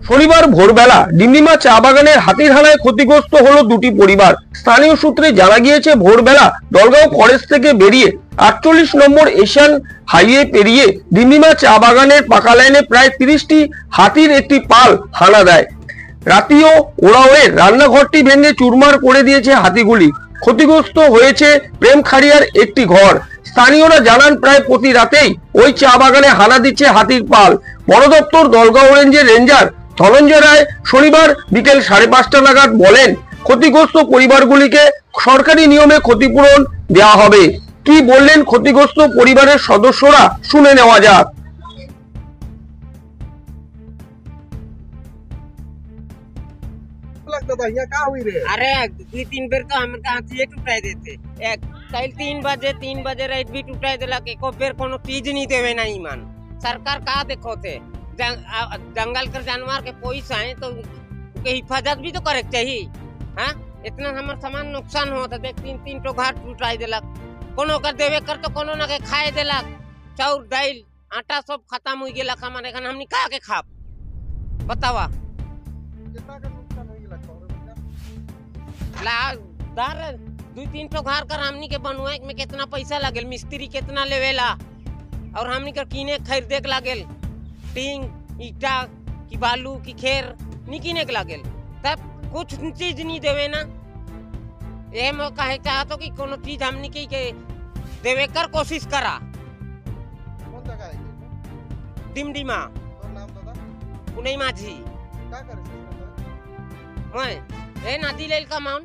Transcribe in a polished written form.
শনিবার ভোরবেলা ডিমডিমা চা বাগানের হাতির হানায় ক্ষতিগ্রস্ত হলো দুটি পরিবার। স্থানীয় সূত্রে জানা গিয়েছে, ভোরবেলা দলগাঁও ফরেস্ট থেকে বেরিয়ে 48 নম্বর এশিয়ান হাইওয়ে পেরিয়ে ডিমডিমা চা বাগানের পাকা লাইনে প্রায় 30টি হাতির একটি পাল হানা দেয়। রাতেও ওরাওয়ের রান্নাঘরটি ভেঙে চুরমার করে দিয়েছে হাতিগুলি। ক্ষতিগ্রস্ত হয়েছে প্রেমখাড়িয়ার একটি ঘর। স্থানীয়রা জানান, প্রায় প্রতি রাতেই ওই চা বাগানে হানা দিচ্ছে হাতির পাল। বন দপ্তর দলগাঁও রেঞ্জের রেঞ্জার ধনঞ্জয় রায় শনিবার বিকেল 5:30 নাগাদ বলেন, ক্ষতিগ্রস্ত পরিবারগুলিকে সরকারি নিয়মে ক্ষতিপূরণ দেওয়া হবে। কি বললেন ক্ষতিগ্রস্ত পরিবারের সদস্যরা, শুনে নেওয়া যাক। अरे 2-3 बेर तो हम हाथी टूटाई देते। एक कल 3 बजे रात भी टूटाई दिला के को बेर कोनो चीज नहीं देवे ना ईमान। सरकार का देखो थे जंगल कर जानवर के पैसा है तो के हिफाजत भी तो करे चाहिए। हाँ, इतना हमार सामान नुकसान हो था। देख 3 तो घर टूटाई दिला, कोनो कर देवे कर तो कोनो ना के खाए दिला। चाउर दाल आटा सब खत्म हो गेला। हमारे खान हमनी का के खाब बतावा। दार 2-3 तो घर कर हमनी के बनवाए में कितना पैसा लागेल, मिस्त्री कितना लेवेला और हमनी के कीने खरीदे के लागेल। टींग ईटा की बालू की खेर नहीं कीने के लागेल, तब कुछ चीज नहीं देवे ना। ये मैं कहे चाहतो कि कोनो चीज हमनी के देवे कर कोशिश करा। कौन जगह है ये? डिमडिमा और नाम दादा? पुनई माझी क्या करे? मैं ए नदी लेल का माउन